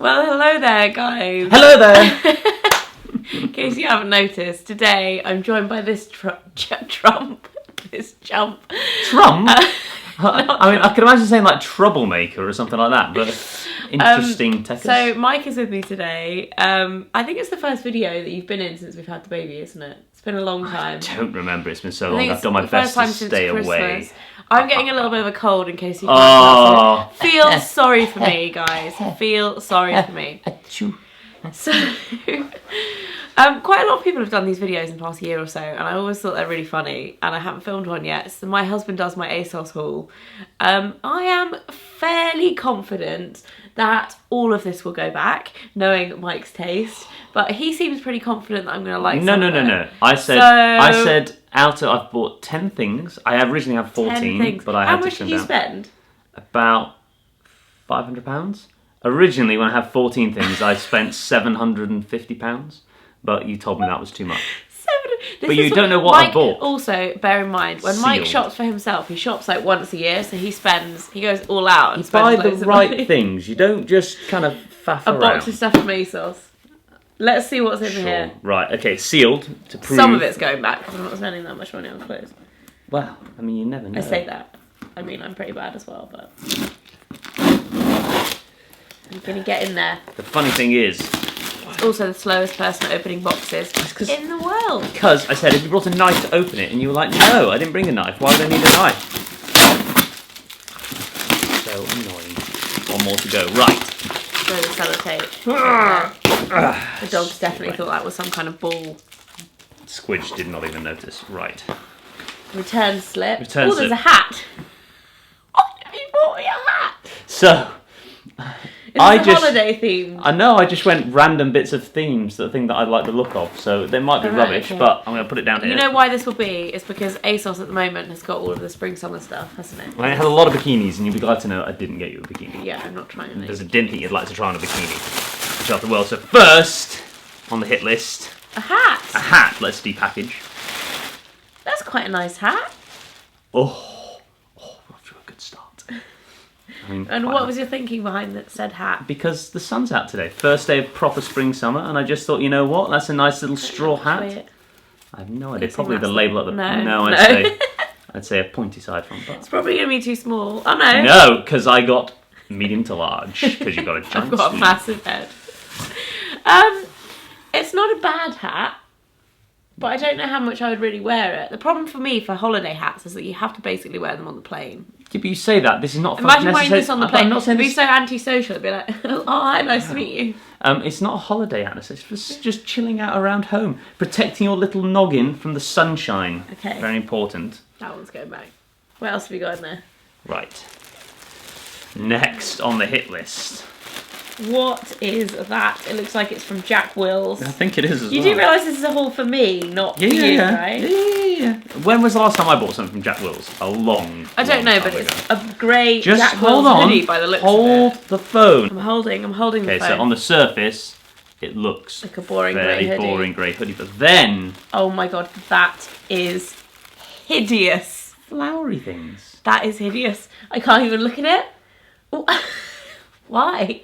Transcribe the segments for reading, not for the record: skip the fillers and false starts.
Well, hello there, guys. Hello there. In case you haven't noticed, today I'm joined by this Trump. This chump. Trump? I mean, I can imagine saying like troublemaker or something like that, but interesting techers. So Mike is with me today. I think it's the first video that you've been in since we've had the baby, isn't it? It's been a long time. I don't remember. It's been so long. I've done my best to stay away. I'm getting a little bit of a cold in case you can't feel sorry for me, guys. Feel sorry for me. So, quite a lot of people have done these videos in the past year or so, and I always thought they're really funny, and I haven't filmed one yet. So my husband does my ASOS haul. I am fairly confident that all of this will go back, knowing Mike's taste, but he seems pretty confident that I'm going to like No. I said I've bought 10 things. I originally had 14, but I had to trim down. How much did you spend? About £500. Originally, when I had 14 things, I spent £750, but you told me that was too much. But you don't know what I bought. Also, bear in mind, when Mike shops for himself, he shops like once a year, so he goes all out and spends buy the right things. You don't just kind of faff around. A box of stuff from ASOS. Let's see what's in here. Right, okay, sealed to prove. Some of it's going back because I'm not spending that much money on clothes. Well, I mean, you never know. I say that. I mean, I'm pretty bad as well, but I'm going to get in there. The funny thing is, it's also the slowest person at opening boxes in the world. Because I said, if you brought a knife to open it, and you were like, no, I didn't bring a knife. Why would I need a knife? So annoying. One more to go. Right. Throw the sellotape. The dogs definitely thought that was some kind of ball. Squidge did not even notice. Right. Return slip. Return slip. There's a hat. Why have you bought me a hat? So, It's holiday themed. I know, I just went random bits of themes, the thing that I like the look of, so they might be rubbish, okay. But I'm going to put it down here. You know why this will be? It's because ASOS at the moment has got all of the spring-summer stuff, hasn't it? Well, it has a lot of bikinis, and you'll be glad to know I didn't get you a bikini. Yeah, I'm not trying to. Because I didn't think you'd like to try on a bikini. Which after well, so first, on the hit list... A hat! A hat, let's depackage. That's quite a nice hat. Oh, we're off to a good start. I mean, and what was your thinking behind that said hat? Because the sun's out today. First day of proper spring summer, and I just thought, you know what? That's a nice little straw hat. I have no idea. Probably the label at the... No, I'd say a pointy side front. But... It's probably going to be too small. Oh, no. No, because I got medium to large, because you've got a giant I've got a massive head. It's not a bad hat, but I don't know how much I would really wear it. The problem for me for holiday hats is that you have to basically wear them on the plane. Yeah, but you say that. This is not... Imagine wearing this on the plane. It'd be so antisocial. It'd be like, oh, hi, nice to meet you. It's not a holiday hat. It's just chilling out around home. Protecting your little noggin from the sunshine. Okay. Very important. That one's going back. What else have we got in there? Right. Next on the hit list. What is that? It looks like it's from Jack Wills. I think it is as well. You do realise this is a haul for me, not for you, right? Yeah. When was the last time I bought something from Jack Wills? A long I don't know, but it's a grey Jack Wills hoodie by the looks of it. Hold the phone. I'm holding the phone. Okay, so on the surface, it looks like a boring grey hoodie. But then... Oh my god, that is hideous. Flowery things. That is hideous. I can't even look at it. Why?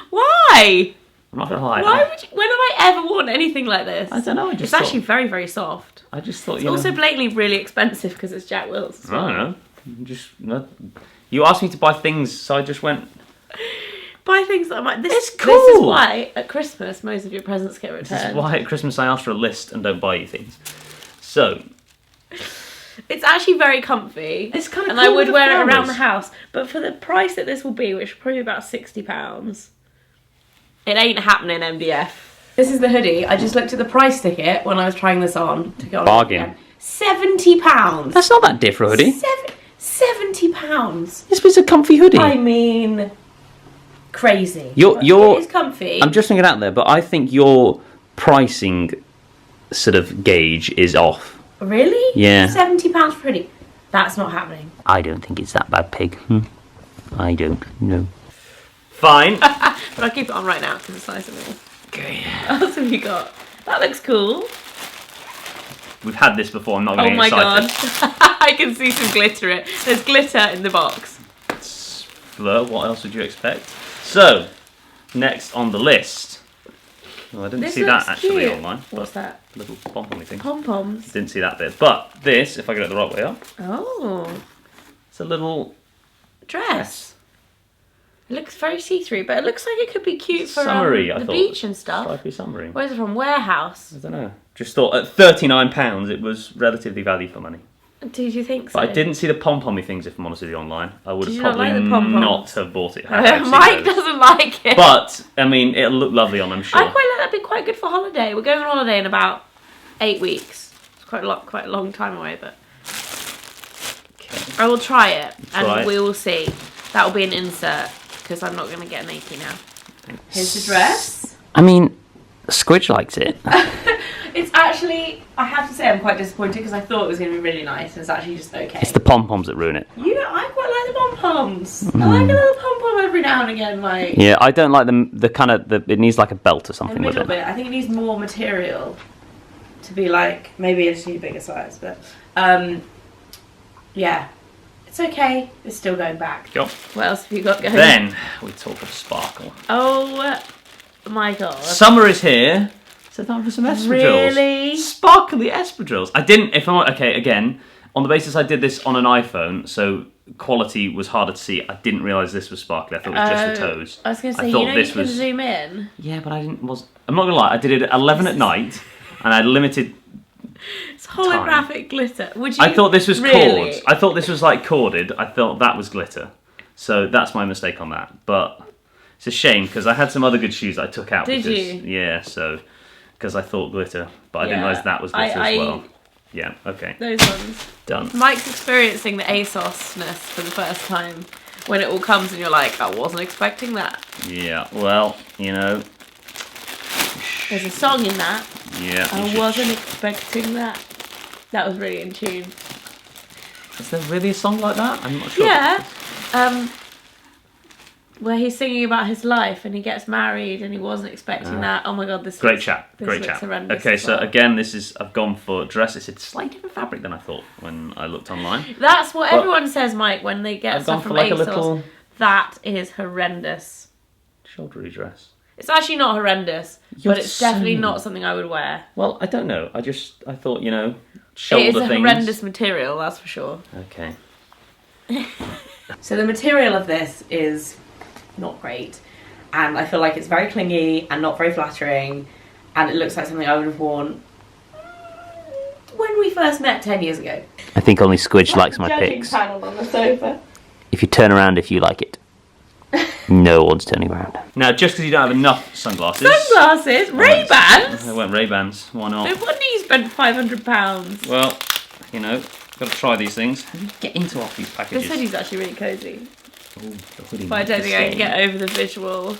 Why? I'm not going to lie. When have I ever worn anything like this? I don't know. It's actually very, very soft. I just thought, it's also blatantly really expensive because it's Jack Wills. I don't know. You asked me to buy things, so I just went... Buy things that I'm like, it's cool. This is why at Christmas most of your presents get returned. This is why at Christmas I ask for a list and don't buy you things. So... It's actually very comfy. It's kind of and I would wear it around the house. But for the price that this will be, which is probably about £60, it ain't happening, MDF. This is the hoodie. I just looked at the price ticket when I was trying this on. To get on bargain. £70. That's not that dear for a hoodie. £70. This was a comfy hoodie. I mean, crazy. It is comfy. I'm just thinking out there, but I think your pricing sort of gauge is off. Really? Yeah. £70 for a hoodie. That's not happening. I don't think it's that bad, Pig. I don't know. Fine. But I'll keep it on right now because it's nice of me. Okay. What else have you got? That looks cool. We've had this before. I'm not getting excited. Oh my god. I can see some glitter in it. There's glitter in the box. Fleur, what else would you expect? So, next on the list. Well, I didn't see that actually cute. online. What's that? Little pom-pom thing. Pom-poms. Didn't see that bit. But this, if I get it the right way up. Oh. It's a little dress. It looks very see-through, but it looks like it could be cute for the beach and stuff. Stripy summery. Where's it from? Warehouse? I don't know. Just thought at £39 it was relatively value for money. Did you think so? But I didn't see the pom-pommy things, if I'm honest with you, online. I would have probably not have bought it. Mike doesn't like it. But, I mean, it'll look lovely on, I'm sure. I quite like that'd be quite good for holiday. We're going on holiday in about 8 weeks. It's quite a long time away, but... Okay. I will try it, and we will see. That will be an insert, because I'm not going to get naked now. Here's the dress. I mean, Squidge likes it. It's actually, I have to say, I'm quite disappointed because I thought it was going to be really nice, and it's actually just okay. It's the pom-poms that ruin it. I quite like the pom-poms. I like a little pom-pom every now and again, like... Yeah, I don't like the kind of, it needs like a belt or something with it. A little bit. I think it needs more material to be like, maybe a bigger size, but, yeah. It's okay. It's still going back. Go. What else have you got going? Then, we talk of sparkle. Oh, my God. Summer is here. So time for some espadrilles. Really? Sparkly espadrilles. I didn't, okay, again, on the basis I did this on an iPhone, so quality was harder to see. I didn't realise this was sparkly. I thought it was just the toes. I was going to say, you can zoom in. Yeah, but I'm not going to lie, I did it at 11 at night, and I had limited It's holographic glitter. Would you I thought this was really? cord. I thought this was like corded. I thought that was glitter. So that's my mistake on that. But it's a shame, because I had some other good shoes that I took out. Did you? Yeah, so... Because I thought glitter, but I didn't realise that was glitter as well. Yeah, okay. Those ones. Done. Mike's experiencing the ASOS-ness for the first time. When it all comes and you're like, I wasn't expecting that. Yeah, well, you know. There's a song in that. Yeah. I wasn't expecting that. That was really in tune. Is there really a song like that? I'm not sure. Yeah. Where he's singing about his life and he gets married and he wasn't expecting that. Oh my God, this great looks, chat. This Great looks chat. horrendous. Okay, so again, I've gone for dress. It's a slightly different fabric than I thought when I looked online. That's what everyone says, Mike, when they get stuff from like ASOS. A little that is horrendous. Shouldery dress. It's actually not horrendous, but it's definitely not something I would wear. Well, I don't know. I thought, you know, shoulder things. It is a horrendous material, that's for sure. Okay. So the material of this is not great, and I feel like it's very clingy and not very flattering, and it looks like something I would have worn when we first met 10 years ago. I think only Squidge likes my pics. Panel on the sofa. If you turn around if you like it. No one's turning around. Now, just because you don't have enough sunglasses... Sunglasses? Ray-Bans? I went Ray-Bans. Why not? No wonder you spent £500. Well, you know, got to try these things. How do you get into off these packages? This hoodie's actually really cosy. Ooh, the hoodie. But I don't think I can get over the visual.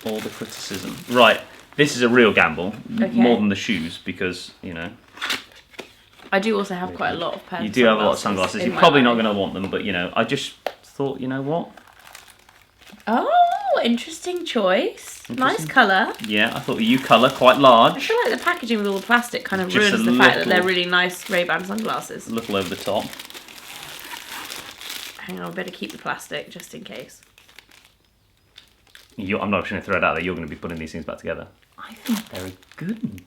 All the criticism. Right, this is a real gamble. Okay. More than the shoes, because, you know... I do also have quite a lot of pairs. You do have a lot of sunglasses. You're probably not going to want them, but, you know, I just thought, you know what? Oh, interesting choice. Nice colour. Yeah, I thought the colour, quite large. I feel like the packaging with all the plastic kind of ruins the fact that they're really nice Ray-Ban sunglasses. A little over the top. Hang on, I better keep the plastic just in case. I'm not going to throw it out there. You're going to be putting these things back together. I think they're good.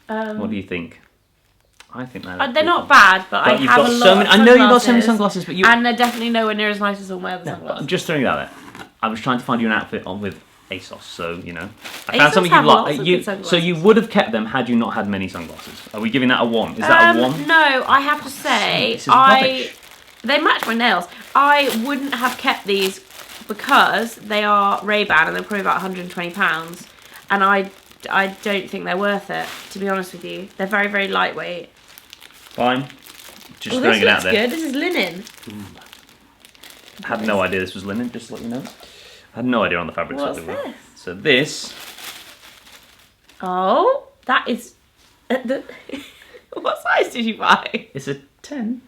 What do you think? I think they're not bad, but I have a lot of sunglasses. I know you've got so many sunglasses, but and they're definitely nowhere near as nice as all my other sunglasses. I'm just throwing it out there. I was trying to find you an outfit on with ASOS, so you know. I ASOS found something you like. So you would have kept them had you not had many sunglasses. Are we giving that a 1? Is that a 1? No, I have to say they match my nails. I wouldn't have kept these because they are Ray-Ban and they're probably about £120, and I don't think they're worth it, to be honest with you. They're very, very lightweight. Fine. Just throwing it out there. This looks good. This is linen. I had no idea this was linen, just to let you know. I had no idea on the fabric side of it. So this... Oh, that is... What size did you buy? It's a 10.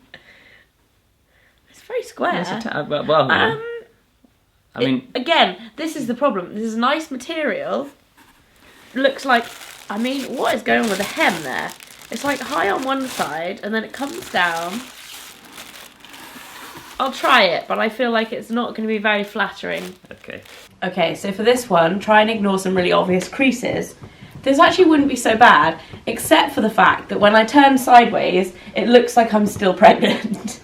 It's very square. It's a 10. Well, I mean... Again, this is the problem. This is nice material. Looks like... I mean, what is going on with the hem there? It's like high on one side, and then it comes down. I'll try it, but I feel like it's not going to be very flattering. Okay. Okay, so for this one, try and ignore some really obvious creases. This actually wouldn't be so bad, except for the fact that when I turn sideways, it looks like I'm still pregnant.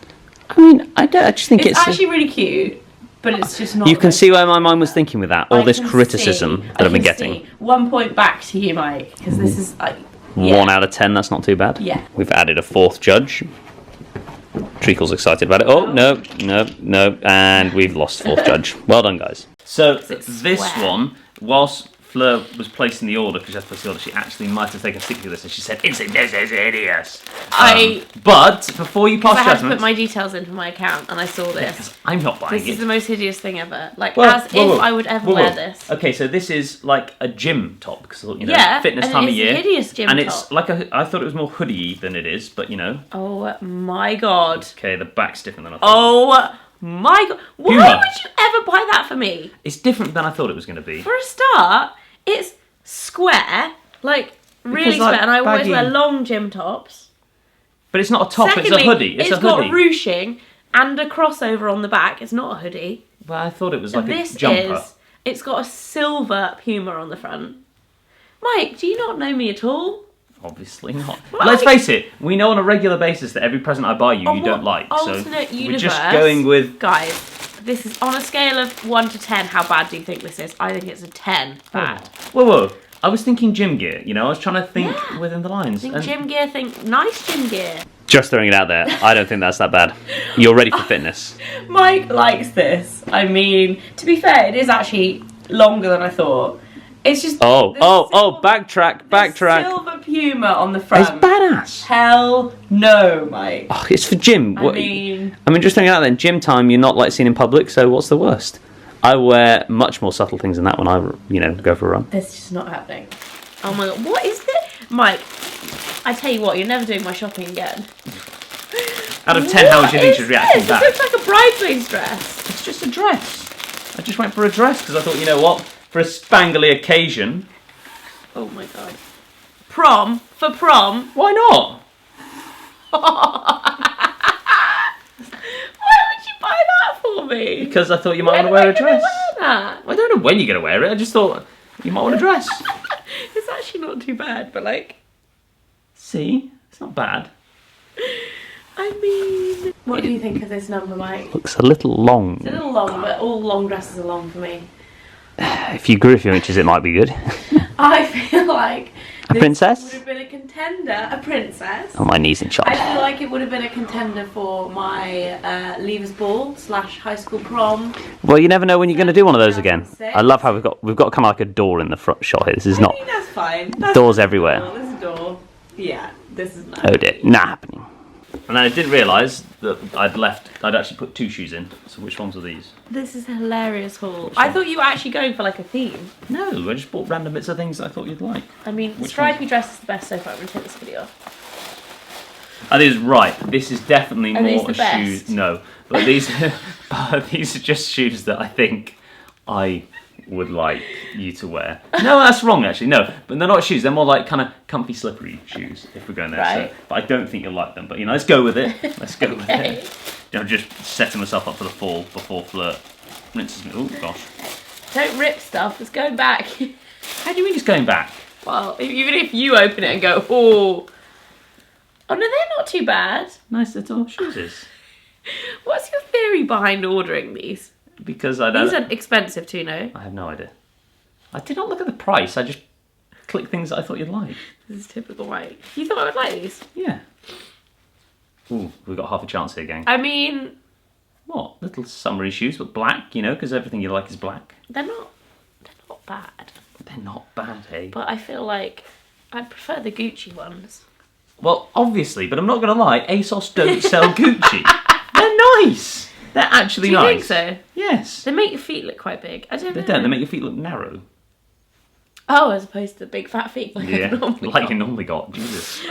I mean, I just think it's actually really cute, but it's just not. You can see where my mind was thinking with that. All this criticism that I've been getting. 1 point back to you, Mike, because this is like 1 out of 10. That's not too bad. Yeah. We've added a 4th judge. Treacle's excited about it. Oh no, and we've lost 4th judge. Well done, guys. So this one, whilst Fleur was placing the order, because she had to place the order, she actually might have taken a stick to this, and she said, "This is hideous." But before you pass judgment, I had to put my details into my account, and I saw this. Because I'm not buying it. This is the most hideous thing ever. Like, if I would ever wear this. Okay, so this is like a gym top, because fitness time of year. Yeah, it's a hideous gym top. And it's like I thought it was more hoodie than it is, but Oh my god. Okay, the back's different than I thought. Oh my god. Why would you ever buy that for me? It's different than I thought it was going to be. For a start, it's square, like really square, and I always wear long gym tops. But it's not a top, Secondly, it's a hoodie. It's a hoodie. Got ruching and a crossover on the back. It's not a hoodie. Well, I thought it was like a jumper. It's got a silver puma on the front. Mike, do you not know me at all? Obviously not. Let's face it, we know on a regular basis that every present I buy you don't like. Alternate so universe, we're just going with... Guys, this is on a scale of 1 to 10. How bad do you think this is? I think it's a 10. Bad. Whoa. I was thinking gym gear, I was trying to think within the lines. Think gym gear, nice gym gear. Just throwing it out there, I don't think that's that bad. You're ready for fitness. Mike likes this. I mean, to be fair, it is actually longer than I thought. It's just... backtrack. Silver puma on the front. It's badass. Hell no, Mike. Oh, it's for gym. I mean, just thinking out then, gym time, you're not seen in public, so what's the worst? I wear much more subtle things than that when I, go for a run. This is just not happening. Oh my god, what is this? Mike, I tell you what, you're never doing my shopping again. Out of 10, how would you think she'd react to that? This looks like a bridesmaid's dress. It's just a dress. I just went for a dress because I thought, you know what? For a spangly occasion. Oh my god. Prom? For prom? Why not? Why would you buy that for me? Because I thought you might want to wear a dress. Wear that? I don't know when you're going to wear it. I just thought you might want a dress. It's actually not too bad, but See? It's not bad. I mean... What do you think of this number, Mike? Looks a little long. It's a little long, but all long dresses are long for me. If you grew a few inches, it might be good. I feel like... A princess? Would have been a contender. A princess. Oh, my knee's in shot. I feel like it would have been a contender for my Leavers Ball / high school prom. Well, you never know when you're going to do one of those again. I love how we've got to come like a door in the front shot here. This is not... I mean, that's fine. Doors everywhere. There's a door. Yeah, this is nice. Oh dear, not happening. And then I didn't realise that I'd actually put 2 shoes in. So which ones are these? This is a hilarious haul. I thought you were actually going for a theme. No, I just bought random bits of things that I thought you'd like. I mean, stripy dress is the best so far. I'm going to take this video off. I think it's right. This is definitely more a shoes. No, but these are just shoes that I think I would like you to wear. No, that's wrong actually. No, but they're not shoes. They're more like kind of comfy, slippery shoes. If we're going there, right. So, but I don't think you'll like them. But let's go with it. Let's go with it. I'm just setting myself up for the fall before Fleur rinses me. Oh gosh! Don't rip stuff. It's going back. How do you mean it's going back? Well, even if you open it and go, oh no, they're not too bad. Nice little shoes. What's your theory behind ordering these? Because I don't... These are expensive too, no? I have no idea. I did not look at the price. I just clicked things that I thought you'd like. This is typical Mike. You thought I would like these? Yeah. Ooh, we've got half a chance here, gang. I mean... What? Little summery shoes, but black, because everything you like is black. They're not bad. They're not bad, hey? But I feel like I prefer the Gucci ones. Well, obviously, but I'm not going to lie. ASOS don't sell Gucci. They're nice. They're actually nice. Do you think so? Yes. They make your feet look quite big. I don't know. They don't. They make your feet look narrow. Oh, as opposed to big fat feet like you normally got. Jesus.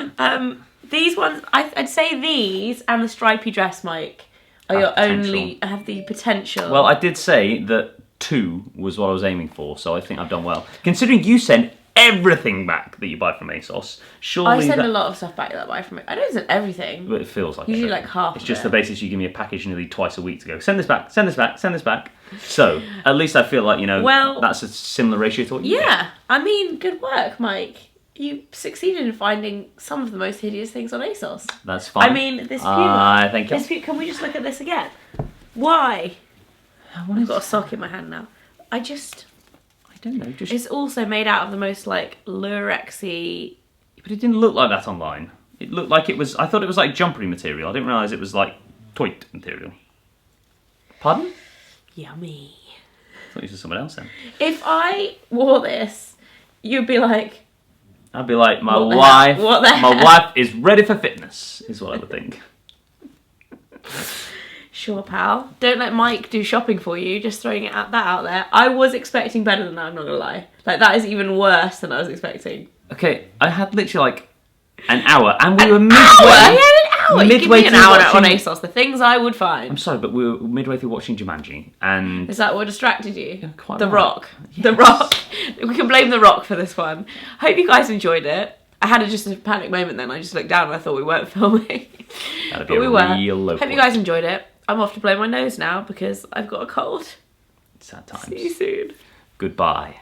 These ones, I'd say these and the stripy dress, Mike, are your only... have the potential. Well, I did say that 2 was what I was aiming for, so I think I've done well. Considering you sent everything back that you buy from ASOS. Surely I send a lot of stuff back that I buy from it. I don't send everything. But it feels like usually like half. It's just the basis you give me a package nearly twice a week to go, send this back, send this back, send this back. So at least I feel like, you know, that's a similar ratio to what you get. I mean, good work, Mike. You succeeded in finding some of the most hideous things on ASOS. That's fine. I mean, this Puma. Thank you. This Puma, can we just look at this again? Why? I've got a sock in my hand now. I don't know. It's also made out of the most like lurexy. But it didn't look like that online. It looked like it was. I thought it was like jumpery material. I didn't realise it was like toit material. Pardon? Yummy. I thought it was someone else then. If I wore this, you'd be like. I'd be like, my wife is ready for fitness. Is what I would think. Sure, pal. Don't let Mike do shopping for you. Just throwing that out there. I was expecting better than that, I'm not going to lie. Like, that is even worse than I was expecting. Okay, I had literally like an hour, and we were midway. Yeah, an hour. Midway you give me an hour on ASOS. The things I would find. I'm sorry, but we were midway through watching Jumanji, and is that what distracted you? Yeah, quite The right. Rock. Yes. The Rock. We can blame The Rock for this one. Hope you guys enjoyed it. I had just a panic moment then. I just looked down and I thought we weren't filming. That'd be real low Hope point. you guys enjoyed it. I'm off to blow my nose now because I've got a cold. Sad times. See you soon. Goodbye.